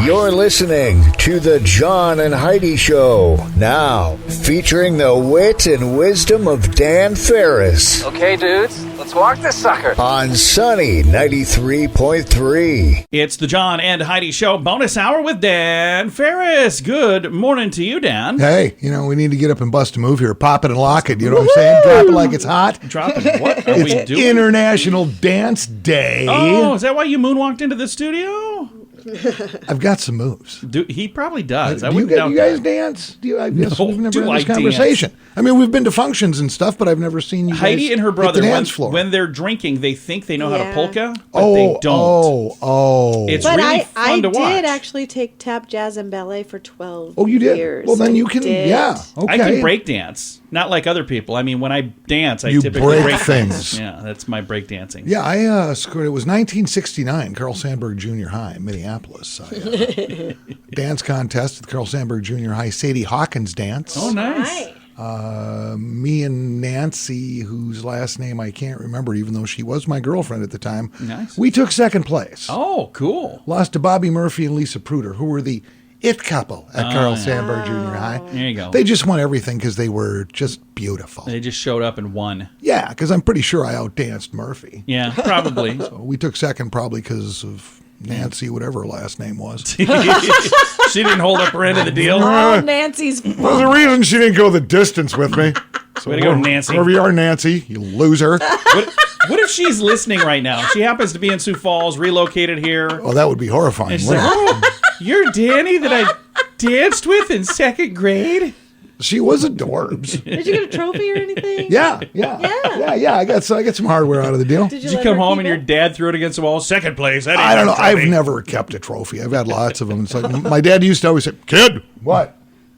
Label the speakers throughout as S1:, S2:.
S1: You're listening to the John and Heidi Show. Now, featuring the wit and wisdom of Dan Ferris.
S2: Okay, dudes, let's walk this sucker.
S1: On Sunny 93.3.
S3: It's the John and Heidi Show bonus hour with Dan Ferris. Good morning to you, Dan.
S4: Hey, we need to get up and bust a move here. Pop it and lock it. You know what I'm saying? Drop it like it's hot.
S3: Drop it. What are we doing?
S4: International Dance Day.
S3: Oh, is that why you moonwalked into the studio?
S4: I've got some moves.
S3: He probably does.
S4: Do you guys dance? I guess we've never had this conversation.
S3: Dance?
S4: I mean, we've been to functions and stuff, but I've never seen you
S3: Heidi
S4: guys
S3: and her brother,
S4: hit the dance floor.
S3: when they're drinking, they think they know how to polka, but they don't. It's really fun to watch.
S5: I did actually take tap, jazz, and ballet for 12
S4: Oh, you did?
S5: years.
S4: Well, then you can, yeah. Okay.
S3: I can break dance. Not like other people. I mean, when I dance, I
S4: you
S3: typically
S4: break things.
S3: Yeah, that's my break dancing.
S4: Yeah, I scored. It was 1969, Carl Sandburg Junior High, Minneapolis. Dance contest at the Carl Sandburg Junior High. Sadie Hawkins dance.
S3: Oh, nice.
S4: Me and Nancy, whose last name I can't remember, even though she was my girlfriend at the time.
S3: Nice.
S4: We took second place.
S3: Oh, cool.
S4: Lost to Bobby Murphy and Lisa Pruder, who were the it couple at Carl Sandburg Junior High.
S3: There you go.
S4: They just won everything because they were just beautiful.
S3: They just showed up and won.
S4: Yeah, because I'm pretty sure I outdanced Murphy.
S3: Yeah, probably.
S4: So we took second probably because of Nancy, whatever her last name was.
S3: She didn't hold up her end of the deal.
S5: Oh, Nancy's fault.
S4: There's a reason she didn't go the distance with me. So
S3: way to go, Nancy.
S4: Wherever you are, Nancy, you loser.
S3: What if she's listening right now? She happens to be in Sioux Falls, relocated here.
S4: Oh, that would be horrifying.
S3: And she's like, oh, you're Danny that I danced with in second grade?
S4: She was adorbs.
S5: Did you get a trophy or anything?
S4: Yeah. I got some hardware out of the deal.
S3: Did you come home and your dad threw it against the wall? Second place.
S4: I don't know. I've never kept a trophy. I've had lots of them. It's like my dad used to always say, "Kid, what?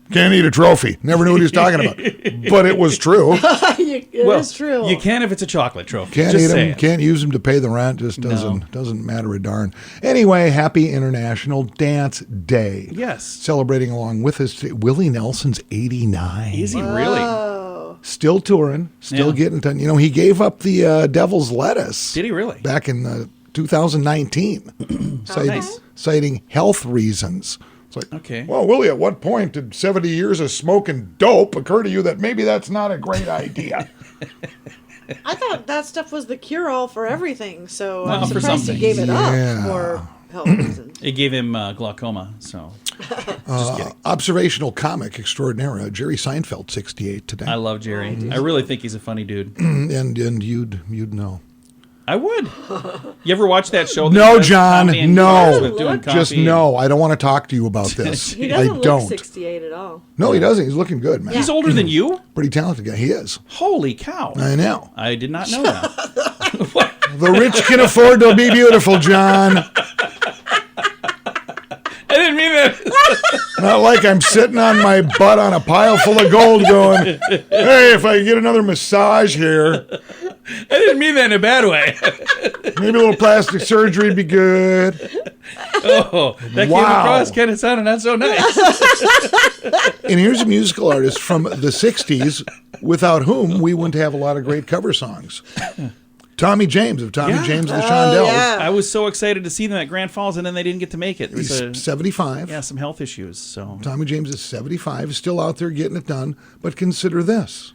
S4: Can't eat a trophy." Never knew what he was talking about, but it was true.
S5: It is true.
S3: You can if it's a chocolate trophy.
S4: Can't
S3: Just
S4: eat them.
S3: saying.
S4: Can't use them to pay the rent. Just doesn't matter a darn. Anyway, happy International Dance Day.
S3: Yes.
S4: Celebrating along with us today, Willie Nelson's 89.
S3: Is he really?
S4: Still touring. Still getting done. He gave up the Devil's Lettuce.
S3: Did he really?
S4: Back in 2019,
S3: Nice.
S4: citing health reasons. It's like,
S3: Okay.
S4: Well, Willie, at what point did 70 years of smoking dope occur to you that maybe that's not a great idea?
S5: I thought that stuff was the cure-all for everything, so
S3: Well,
S5: I'm
S3: for
S5: surprised
S3: some
S5: he gave it up
S4: things.
S5: for health reasons.
S3: It gave him glaucoma, so just kidding.
S4: Observational comic extraordinaire, Jerry Seinfeld, 68 today.
S3: I love Jerry. I really think he's a funny dude.
S4: and you'd know.
S3: I would. You ever watch that show?
S4: No, John, no.
S3: Doing
S4: Just no. I don't want to talk to you about this.
S5: He doesn't
S4: I don't.
S5: look 68 at all.
S4: No, he doesn't. He's looking good, man.
S3: He's older than you?
S4: Pretty talented guy. He is.
S3: Holy cow.
S4: I know.
S3: I did not know that. What?
S4: The rich can afford to be beautiful, John.
S3: I didn't mean that.
S4: Not like I'm sitting on my butt on a pile full of gold going, hey, if I get another massage here,
S3: I didn't mean that in a bad way.
S4: maybe a little plastic surgery would be good.
S3: Oh, that came across kind of sounded not so nice.
S4: And here's a musical artist from the 60s without whom we wouldn't have a lot of great cover songs. Tommy James of Tommy James and the Shondells.
S5: Yeah.
S3: I was so excited to see them at Grand Falls, and then they didn't get to make it.
S4: He's 75.
S3: Yeah, some health issues. So
S4: Tommy James is 75, still out there getting it done. But consider this.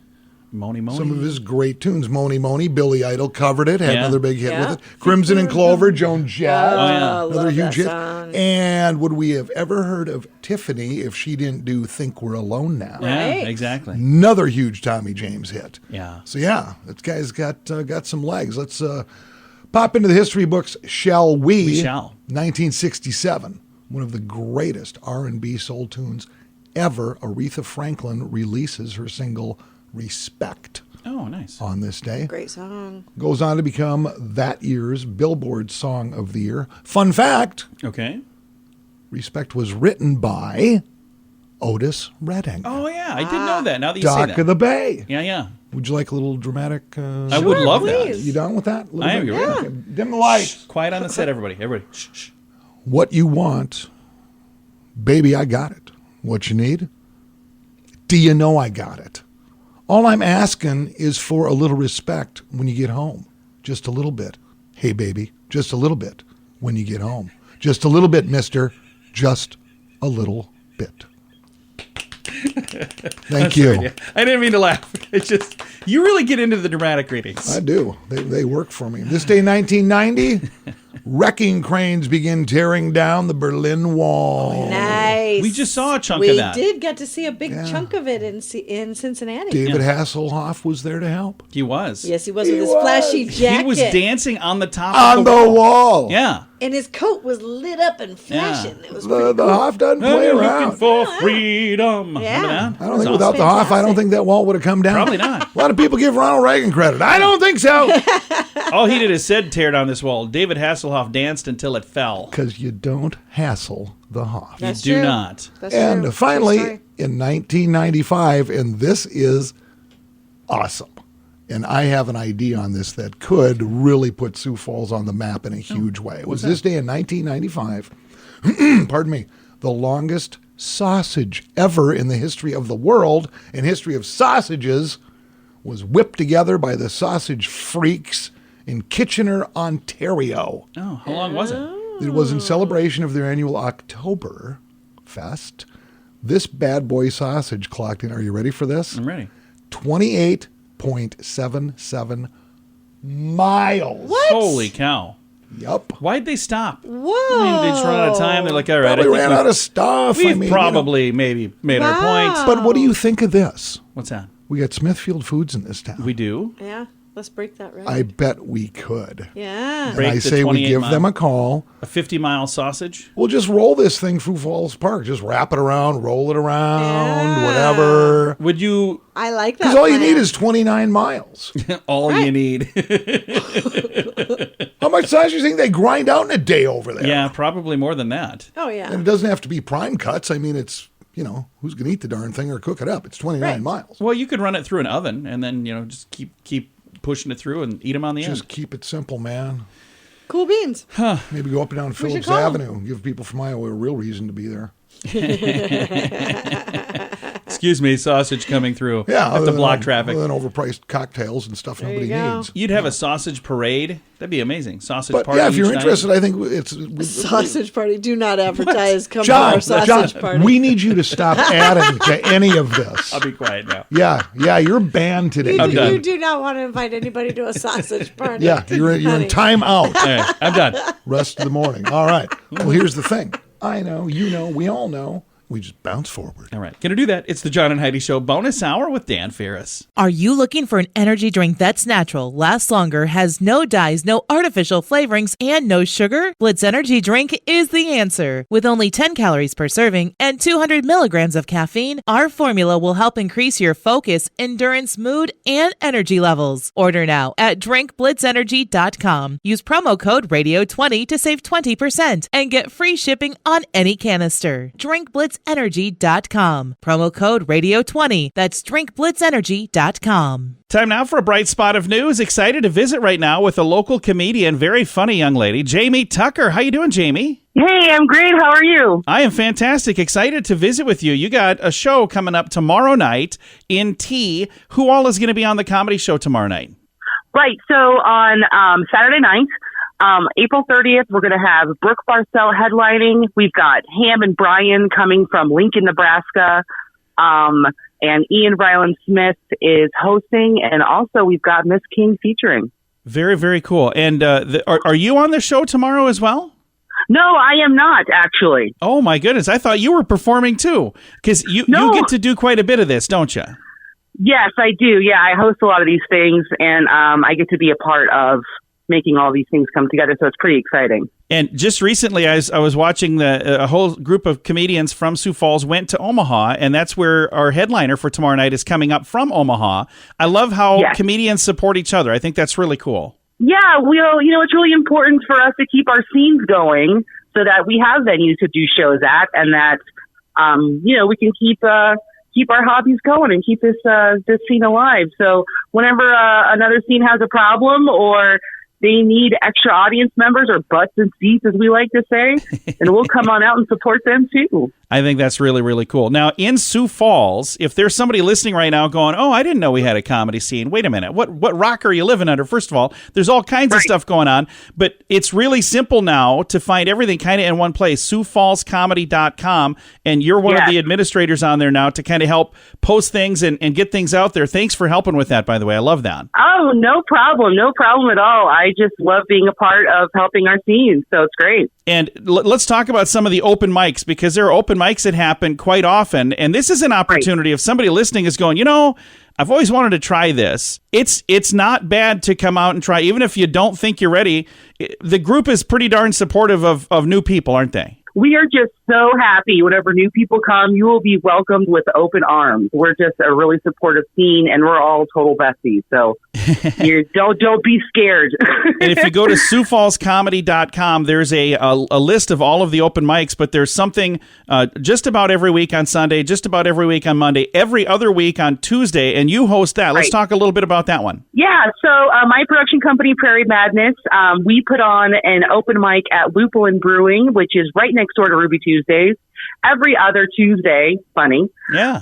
S3: Moni.
S4: Some of his great tunes. Moni Moni, Billy Idol covered it, had another big hit with it. Crimson and Clover, Joan Jett, another huge hit. And would we have ever heard of Tiffany if she didn't do Think We're Alone Now?
S3: Yeah,
S5: Right.
S3: exactly.
S4: Another huge Tommy James hit.
S3: Yeah.
S4: So that guy's got some legs. Let's pop into the history books, shall we?
S3: We shall.
S4: 1967, one of the greatest R&B soul tunes ever. Aretha Franklin releases her single Respect
S3: Oh, nice.
S4: on this day.
S5: Great song.
S4: Goes on to become that year's Billboard Song of the Year. Fun fact,
S3: Okay.
S4: Respect was written by Otis Redding.
S3: Oh, yeah. I didn't know that. Now that you say
S4: Dock
S3: that.
S4: of the Bay.
S3: Yeah.
S4: Would you like a little dramatic?
S3: I would love
S5: please.
S3: that.
S4: You down with that? A little
S3: I am.
S4: bit?
S3: You're
S4: Okay, dim the lights.
S3: Quiet on the set, everybody. Shh.
S4: What you want, baby, I got it. What you need? Do you know I got it? All I'm asking is for a little respect when you get home. Just a little bit. Hey, baby, just a little bit when you get home. Just a little bit, mister. just a little bit. Thank you.
S3: Right, yeah. I didn't mean to laugh. It's just, you really get into the dramatic readings.
S4: I do. They work for me. This day, 1990, wrecking cranes begin tearing down the Berlin Wall.
S5: Nice.
S3: We just saw a chunk of that.
S5: We did get to see a big chunk of it in Cincinnati.
S4: David Hasselhoff was there to help.
S3: He was.
S5: Yes, he was with his flashy jacket.
S3: He was dancing on the top
S4: of the wall.
S3: Yeah.
S5: And his coat was lit up and flashing.
S3: Yeah.
S5: It was pretty
S4: the
S5: cool.
S4: Hoff doesn't play around.
S3: Looking for freedom.
S5: Yeah.
S4: I don't think without the Hoff, I don't think that wall would have come down.
S3: Probably not.
S4: A lot of people give Ronald Reagan credit. I don't think so.
S3: All he did is said tear down this wall. David Hasselhoff danced until it fell.
S4: Because you don't hassle the Hoff.
S5: That's
S3: You do
S5: true.
S3: not.
S5: That's
S4: And
S5: true.
S4: finally,
S5: True story.
S4: in 1995, and this is awesome. And I have an idea on this that could really put Sioux Falls on the map in a huge way. It was this day in 1995, pardon me, the longest sausage ever in the history of the world and history of sausages was whipped together by the sausage freaks in Kitchener, Ontario.
S3: Oh, how long was it?
S4: It was in celebration of their annual Oktober Fest. This bad boy sausage clocked in, are you ready for this?
S3: I'm ready.
S4: 28.77 miles.
S5: What?
S3: Holy cow.
S4: Yep.
S3: Why'd they stop?
S5: Whoa.
S3: I mean, they just run out of time. They're like, all right,
S4: Probably ran out of stuff.
S3: We've probably maybe made our point.
S4: But what do you think of this?
S3: What's that?
S4: We got Smithfield Foods in this town.
S3: We do?
S5: Yeah. Let's break that record.
S4: I bet we could.
S5: Yeah.
S4: And
S3: Break
S4: I
S3: the
S4: say we
S3: 28
S4: give
S3: mile.
S4: them a call.
S3: A 50-mile sausage?
S4: We'll just roll this thing through Falls Park. Just wrap it around, roll it around,
S5: Yeah.
S4: whatever.
S3: Would you...
S5: I like that.
S4: Because all you
S5: plan.
S4: need is 29 miles.
S3: all you need.
S4: How much sausage do you think they grind out in a day over there?
S3: Yeah, probably more than that.
S5: Oh, yeah.
S4: And it doesn't have to be prime cuts. I mean, it's, who's going to eat the darn thing or cook it up? It's 29 miles.
S3: Well, you could run it through an oven and then, just keep pushing it through and eat them on the
S4: Just
S3: end.
S4: keep it simple, man.
S5: Cool beans.
S4: Maybe go up and down Phillips
S5: call 'em.
S4: Avenue and give people from Iowa a real reason to be there.
S3: Excuse me, sausage coming through.
S4: Yeah,
S3: Have to block traffic.
S4: Other than overpriced cocktails and stuff nobody
S5: you go.
S4: needs.
S3: You'd have a sausage parade. That'd be amazing. Sausage
S4: But
S3: party.
S4: yeah, if you're
S3: each night.
S4: interested, I think it's
S5: Sausage party. Do not advertise. Come to
S4: John.
S5: our sausage
S4: John,
S5: party.
S4: we need you to stop adding to any of this.
S3: I'll be quiet now.
S4: Yeah, you're banned today.
S3: I'm done.
S5: You do not want to invite anybody to a sausage party.
S4: Yeah, you're in
S5: Honey.
S4: time out.
S3: All right, I'm done.
S4: Rest of the morning. All right. Well, here's the thing. I know, you know, we all know. We just bounce forward.
S3: All right, gonna do that. It's the John and Heidi Show bonus hour with Dan Ferris.
S6: Are you looking for an energy drink that's natural, lasts longer, has no dyes, no artificial flavorings, and no sugar? Blitz Energy Drink is the answer. With only 10 calories per serving and 200 milligrams of caffeine, our formula will help increase your focus, endurance, mood, and energy levels. Order now at drinkblitzenergy.com. Use promo code RADIO20 to save 20% and get free shipping on any canister. drinkblitzenergy.com. Promo code RADIO20. That's drinkblitzenergy.com.
S3: Time now for a bright spot of news. Excited to visit right now with a local comedian, very funny young lady, Jamie Tucker. How you doing, Jamie?
S7: Hey, I'm great. How are you?
S3: I am fantastic. Excited to visit with you. You got a show coming up tomorrow night in T. Who all is going to be on the comedy show tomorrow night?
S7: Right. So on Saturday night, April 30th, we're going to have Brooke Barcel headlining. We've got Ham and Brian coming from Lincoln, Nebraska. And Ian Ryland Smith is hosting. And also we've got Miss King featuring.
S3: Very, very cool. And are you on the show tomorrow as well?
S7: No, I am not, actually.
S3: Oh, my goodness. I thought you were performing, too. Because you get to do quite a bit of this, don't you?
S7: Yes, I do. Yeah, I host a lot of these things, and I get to be a part of making all these things come together, so it's pretty exciting.
S3: And just recently, I was watching a whole group of comedians from Sioux Falls went to Omaha, and that's where our headliner for tomorrow night is coming up from Omaha. I love how comedians support each other. I think that's really cool.
S7: Yeah, it's really important for us to keep our scenes going so that we have venues to do shows at, and that, we can keep our hobbies going and keep this scene alive. So whenever another scene has a problem or they need extra audience members or butts and seats, as we like to say, and we'll come on out and support them too.
S3: I think that's really, really cool. Now, in Sioux Falls, if there's somebody listening right now going, oh, I didn't know we had a comedy scene. Wait a minute. What rock are you living under? First of all, there's all kinds of stuff going on, but it's really simple now to find everything kind of in one place, SiouxFallsComedy.com, and you're one of the administrators on there now to kind of help post things and get things out there. Thanks for helping with that, by the way. I love that.
S7: Oh, no problem. No problem at all. I just love being a part of helping our scene, so it's great.
S3: And let's talk about some of the open mics, because there are open mics that happen quite often. And this is an opportunity if somebody listening is going, I've always wanted to try this. It's not bad to come out and try, even if you don't think you're ready. The group is pretty darn supportive of new people, aren't they?
S7: We are just so happy whenever new people come, you will be welcomed with open arms. We're just a really supportive scene, and we're all total besties. So don't be scared.
S3: And if you go to SiouxFallsComedy.com, there's a list of all of the open mics, but there's something just about every week on Sunday, just about every week on Monday, every other week on Tuesday, and you host that. Let's talk a little bit about that one.
S7: Yeah, so my production company, Prairie Madness, we put on an open mic at Lupulin Brewing, which is right next door to Ruby Tuesdays, every other Tuesday. Funny.
S3: Yeah.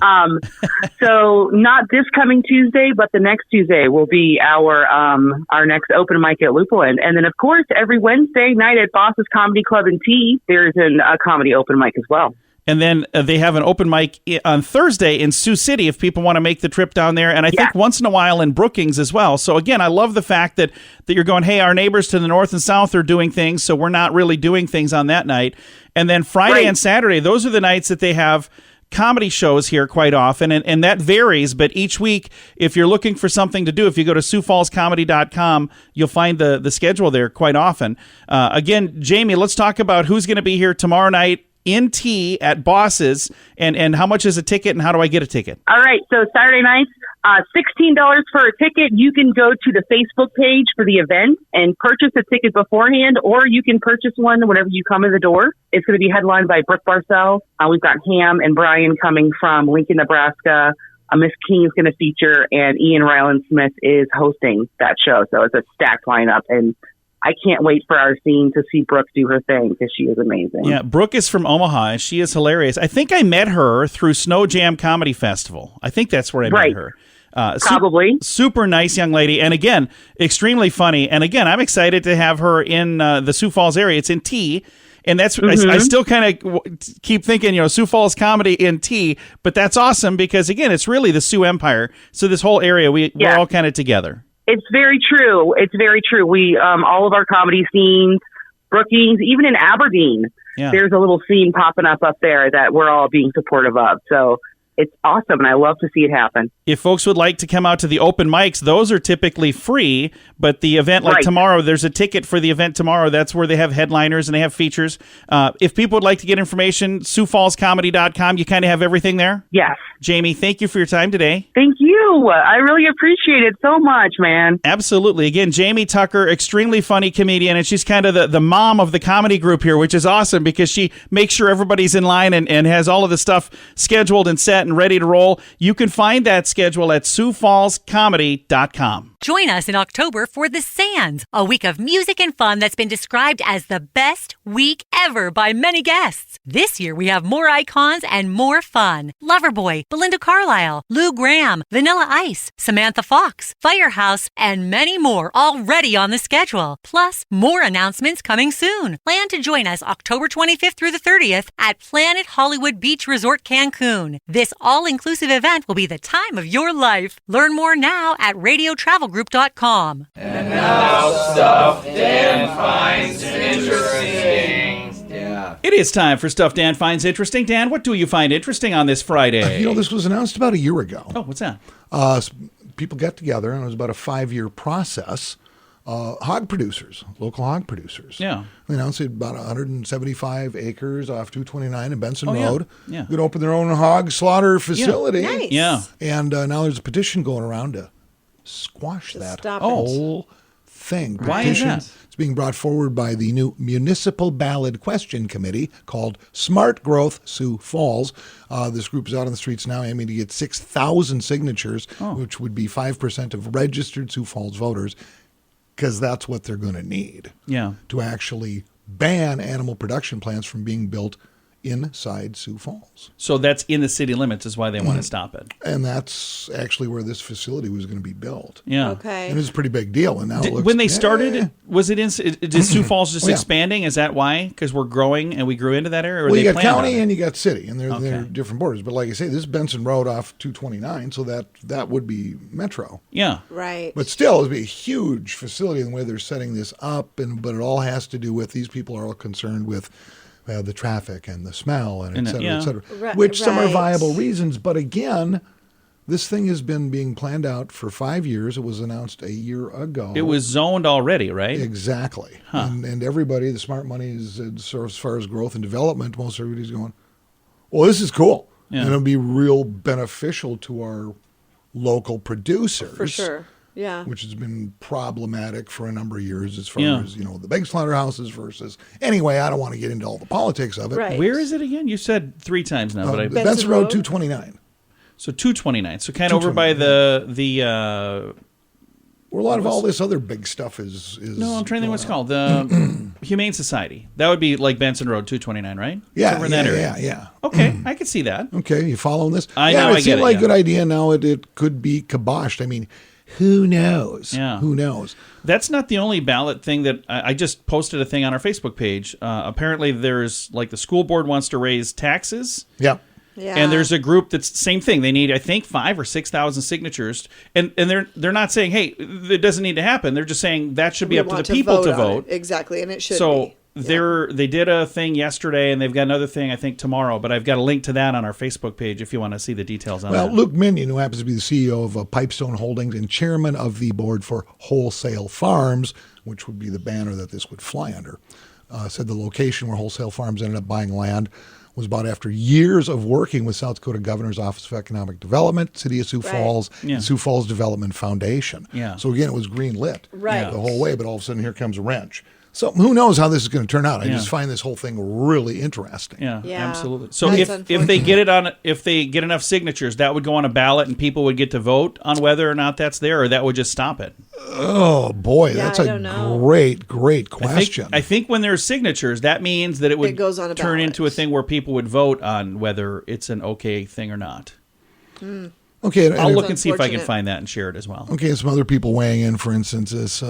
S7: So not this coming Tuesday, but the next Tuesday will be our next open mic at Lupulin. And then, of course, every Wednesday night at Boss's Comedy Club and Tea, there's a comedy open mic as well.
S3: And then they have an open mic on Thursday in Sioux City if people want to make the trip down there. And I think once in a while in Brookings as well. So, again, I love the fact that you're going, hey, our neighbors to the north and south are doing things, so we're not really doing things on that night. And then Friday and Saturday, those are the nights that they have comedy shows here quite often, and that varies, but each week, if you're looking for something to do, if you go to SiouxFallsComedy.com, you'll find the schedule there quite often. Again, Jamie, let's talk about who's going to be here tomorrow night in Tea at Boss's, and how much is a ticket, and how do I get a ticket?
S7: All right, so Saturday nights, $16 for a ticket. You can go to the Facebook page for the event and purchase a ticket beforehand, or you can purchase one whenever you come in the door. It's going to be headlined by Brooke Barcel. We've got Ham and Brian coming from Lincoln, Nebraska. Miss King is going to feature, and Ian Ryland Smith is hosting that show. So it's a stacked lineup, and I can't wait for our scene to see Brooke do her thing, because she is amazing.
S3: Yeah, Brooke is from Omaha, and she is hilarious. I think I met her through Snow Jam Comedy Festival. I think that's where I met her.
S7: Probably.
S3: Super nice young lady. And again, extremely funny. And again, I'm excited to have her in the Sioux Falls area. It's in Tea. And that's, I still kind of keep thinking, Sioux Falls comedy in Tea, but that's awesome because, again, it's really the Sioux Empire. So this whole area, we're all kind of together.
S7: It's very true. It's very true. We, all of our comedy scenes, Brookings, even in Aberdeen, there's a little scene popping up there that we're all being supportive of. So it's awesome, and I love to see it happen.
S3: If folks would like to come out to the open mics, those are typically free, but the event like tomorrow, there's a ticket for the event tomorrow. That's where they have headliners and they have features. If people would like to get information, SiouxFallsComedy.com, you kind of have everything there?
S7: Yes.
S3: Jamie, thank you for your time today.
S7: Thank you. I really appreciate it so much, man.
S3: Absolutely. Again, Jamie Tucker, extremely funny comedian, and she's kind of the mom of the comedy group here, which is awesome because she makes sure everybody's in line and has all of the stuff scheduled and set and ready to roll. You can find that schedule at SiouxFallsComedy.com.
S8: Join us in October for The Sands, a week of music and fun that's been described as the best week ever by many guests. This year, we have more icons and more fun. Loverboy, Belinda Carlisle, Lou Gramm, Vanilla Ice, Samantha Fox, Firehouse, and many more already on the schedule. Plus, more announcements coming soon. Plan to join us October 25th through the 30th at Planet Hollywood Beach Resort Cancun. This all-inclusive event will be the time of your life. Learn more now at radiotravelgroup.com.
S2: And now stuff Dan finds interesting. Yeah.
S3: It is time for Stuff Dan Finds Interesting. Dan, what do you find interesting on this Friday?
S4: This was announced about a year ago.
S3: Oh, what's that?
S4: People got together, and it was about a 5-year process. Hog producers, local hog producers.
S3: Yeah.
S4: They announced about 175 acres off 229 in Benson Road.
S3: Yeah.
S4: Going to open their own hog slaughter facility.
S5: Nice.
S3: Yeah.
S4: And now there's a petition going around to squash that whole thing.
S3: Why is that?
S4: It's being brought forward by the new Municipal Ballot Question Committee called Smart Growth Sioux Falls. This group is out on the streets now aiming to get 6,000 signatures, which would be 5% of registered Sioux Falls voters, because that's what they're going to need to actually ban animal production plants from being built inside Sioux Falls.
S3: So that's in the city limits is why they want to stop it.
S4: And that's actually where this facility was going to be built.
S3: Yeah.
S5: Okay.
S4: And it's a pretty big deal. And now it looks,
S3: when they started, was it in? Is Sioux Falls just
S4: yeah.
S3: expanding? Is that why? Because we're growing and we grew into that area. Or
S4: Well,
S3: they
S4: you got
S3: planned
S4: county
S3: on it?
S4: and you got city, and they're different borders. But like I say, this is Benson Road off 229, so that would be metro.
S3: Yeah.
S5: Right.
S4: But still, it would be a huge facility in the way they're setting this up, but it all has to do with these people are all concerned with the traffic and the smell and et cetera, et cetera, which some are viable reasons. But again, this thing has been being planned out for 5 years. It was announced a year ago.
S3: It was zoned already, right?
S4: Exactly.
S3: Huh.
S4: And everybody, the smart money is, as far as growth and development, most everybody's going, well, this is cool.
S3: Yeah.
S4: And it'll be real beneficial to our local producers.
S5: For sure. Yeah.
S4: Which has been problematic for a number of years as far as, the big slaughterhouses versus. Anyway, I don't want to get into all the politics of it.
S5: Right.
S3: Where is it again? You said 3 times now, but
S4: Benson Road 229.
S3: So 229. So kind of over by the
S4: where a lot of all this other big stuff is.
S3: No, I'm trying to think what it's called. The Humane Society. That would be like Benson Road 229, right?
S4: Yeah,
S3: over in that area.
S4: Yeah.
S3: Okay, I could see that.
S4: Okay, you following this?
S3: I know, I
S4: it
S3: get
S4: seemed
S3: it,
S4: like a
S3: yeah.
S4: good idea. Now it could be kiboshed. I mean, who knows?
S3: Yeah.
S4: Who knows?
S3: That's not the only ballot thing that I just posted a thing on our Facebook page. Apparently, there's like the school board wants to raise taxes.
S4: Yeah.
S5: Yeah.
S3: And there's a group that's same thing. They need, I think, 5,000 or 6,000 signatures, and they're not saying, hey, it doesn't need to happen. They're just saying that should be up to the people to vote.
S5: Exactly, and it should
S3: be.
S5: So
S3: they did a thing yesterday, and they've got another thing I think tomorrow. But I've got a link to that on our Facebook page if you want to see the details on that.
S4: Well, Luke Minion, who happens to be the CEO of Pipestone Holdings and chairman of the board for Wholesale Farms, which would be the banner that this would fly under, said the location where Wholesale Farms ended up buying land was bought after years of working with South Dakota Governor's Office of Economic Development, City of Sioux Falls, and Sioux Falls Development Foundation.
S3: Yeah.
S4: So again, it was green lit
S5: Right.
S4: the whole way, but all of a sudden here comes a wrench. So who knows how this is going to turn out? I just find this whole thing really interesting.
S3: Yeah,
S5: Yeah.
S3: absolutely. So
S5: That's
S3: if they get if they get enough signatures, that would go on a ballot and people would get to vote on whether or not that's there, or that would just stop it.
S4: Oh boy,
S5: Yeah,
S4: that's
S5: I
S4: a
S5: don't know.
S4: great question.
S3: I think when there's signatures, that means that it would
S5: goes on a
S3: turn
S5: ballot.
S3: into a thing where people would vote on whether it's an okay thing or not.
S4: Okay, and
S3: I'll look and see if I can
S5: unfortunate.
S3: find that and share it as well.
S4: Okay, and some other people weighing in. For instance, this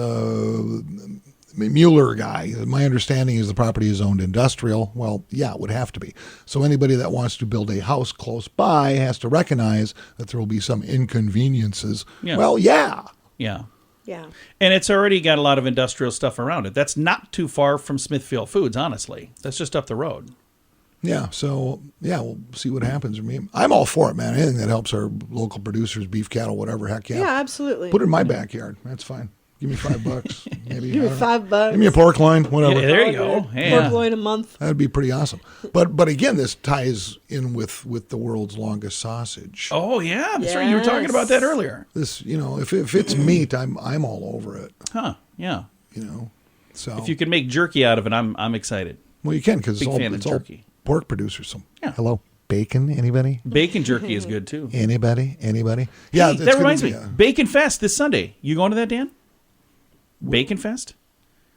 S4: Mueller guy. My understanding is the property is owned industrial. Well, yeah, it would have to be. So anybody that wants to build a house close by has to recognize that there will be some inconveniences.
S3: Yeah.
S4: Well, yeah.
S3: Yeah.
S5: Yeah.
S3: And it's already got a lot of industrial stuff around it. That's not too far from Smithfield Foods, honestly. That's just up the road.
S4: Yeah, so, yeah, we'll see what happens. I mean, I'm all for it, man. Anything that helps our local producers, beef, cattle, whatever, heck yeah.
S5: Yeah, absolutely.
S4: Put it in my backyard. That's fine. Give me $5. Maybe.
S5: Give me
S4: I don't know.
S5: $5.
S4: Give me a pork loin, whatever.
S3: Yeah, there you go. Yeah.
S5: Pork loin a month.
S4: That'd be pretty awesome. But again, this ties in with the world's longest sausage.
S3: Oh, yeah. That's right. You were talking about that earlier.
S4: This, if it's meat, I'm all over it.
S3: Huh. Yeah.
S4: So
S3: If you can make jerky out of it, I'm excited.
S4: well, you can because
S3: Big fan of
S4: it's all
S3: jerky.
S4: pork producers. So
S3: Yeah.
S4: hello, bacon. Anybody?
S3: Bacon jerky is good, too.
S4: Anybody? Yeah,
S3: Hey,
S4: it's
S3: that
S4: gonna
S3: reminds
S4: be
S3: me. Bacon Fest this Sunday. You going to that, Dan? Bacon Fest?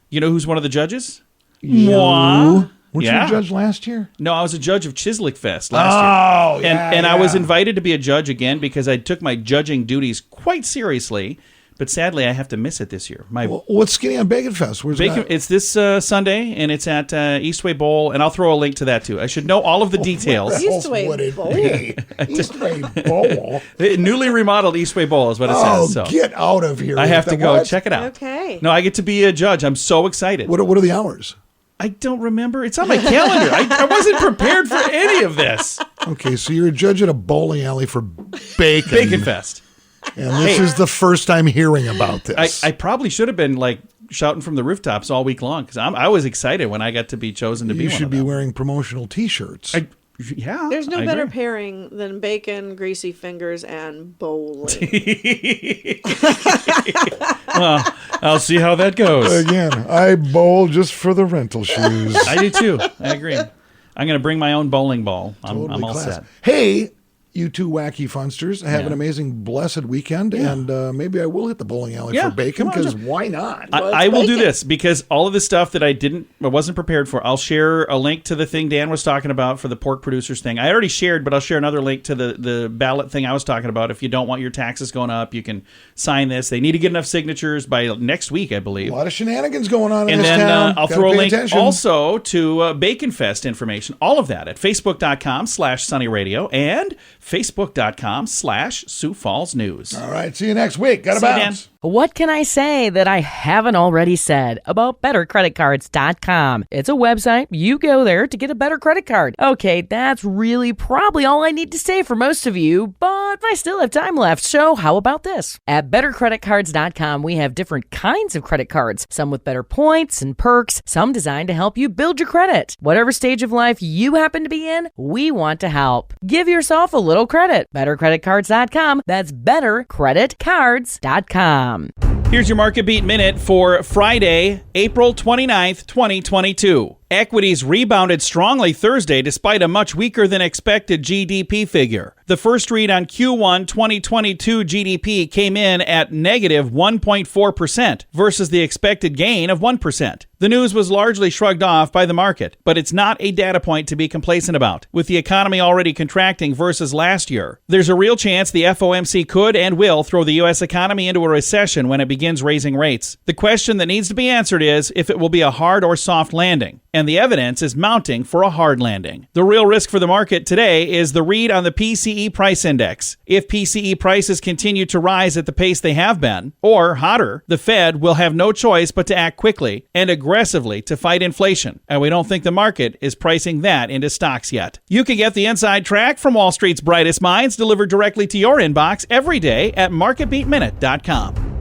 S3: You know who's one of the judges? Moi.
S4: Weren't
S3: Yeah.
S4: you a judge last year?
S3: No, I was a judge of Chislic Fest last year. And I was invited to be a judge again because I took my judging duties quite seriously. But sadly, I have to miss it this year.
S4: What's Skinny on Bacon Fest? Where's
S3: Bacon,
S4: that?
S3: it's this Sunday, and it's at Eastway Bowl, and I'll throw a link to that, too. I should know all of the details.
S5: Eastway
S4: Would it
S5: Bowl.
S4: be? Eastway Bowl.
S3: The newly remodeled Eastway Bowl is what it
S4: Oh,
S3: says. So
S4: get out of here!
S3: I have
S4: with
S3: to
S4: the
S3: go
S4: what?
S3: check it out.
S5: Okay.
S3: No, I get to be a judge. I'm so excited.
S4: What are the hours?
S3: I don't remember. It's on my calendar. I wasn't prepared for any of this.
S4: Okay, so you're a judge at a bowling alley for bacon.
S3: Bacon Fest.
S4: And this is the first I'm hearing about this.
S3: I probably should have been like shouting from the rooftops all week long because I was excited when I got to be chosen to be
S4: you
S3: one
S4: should
S3: of
S4: be
S3: them.
S4: wearing promotional T-shirts.
S3: Yeah.
S5: There's no
S3: I
S5: better
S3: agree.
S5: pairing than bacon, greasy fingers, and bowling.
S3: Well, I'll see how that goes.
S4: Again, I bowl just for the rental shoes.
S3: I do too. I agree. I'm going to bring my own bowling ball. I'm all
S4: class.
S3: set.
S4: Hey, You two wacky funsters have an amazing, blessed weekend, and maybe I will hit the bowling alley for bacon, because why not?
S3: I will do this, because all of the stuff that I wasn't prepared for, I'll share a link to the thing Dan was talking about for the pork producers thing. I already shared, but I'll share another link to the ballot thing I was talking about. If you don't want your taxes going up, you can sign this. They need to get enough signatures by next week, I believe.
S4: A lot of shenanigans going on in
S3: this
S4: town.
S3: And then I'll throw a link
S4: also
S3: to Bacon Fest information. All of that at facebook.com/sunnyradio and facebook.com/Sioux Falls News.
S4: All right, see you next week. Gotta bounce.
S9: What can I say that I haven't already said about bettercreditcards.com? It's a website. You go there to get a better credit card. Okay, that's really probably all I need to say for most of you, but I still have time left, so how about this? At bettercreditcards.com, we have different kinds of credit cards, some with better points and perks, some designed to help you build your credit. Whatever stage of life you happen to be in, we want to help. Give yourself a little credit. Bettercreditcards.com. That's bettercreditcards.com.
S3: Here's your Market Beat Minute for Friday, April 29th, 2022. Equities rebounded strongly Thursday despite a much weaker than expected GDP figure. The first read on Q1 2022 GDP came in at negative 1.4% versus the expected gain of 1%. The news was largely shrugged off by the market, but it's not a data point to be complacent about. With the economy already contracting versus last year, there's a real chance the FOMC could and will throw the U.S. economy into a recession when it begins raising rates. The question that needs to be answered is if it will be a hard or soft landing. And the evidence is mounting for a hard landing. The real risk for the market today is the read on the PCE price index. If PCE prices continue to rise at the pace they have been, or hotter, the Fed will have no choice but to act quickly and aggressively to fight inflation. And we don't think the market is pricing that into stocks yet. You can get the inside track from Wall Street's brightest minds delivered directly to your inbox every day at marketbeatminute.com.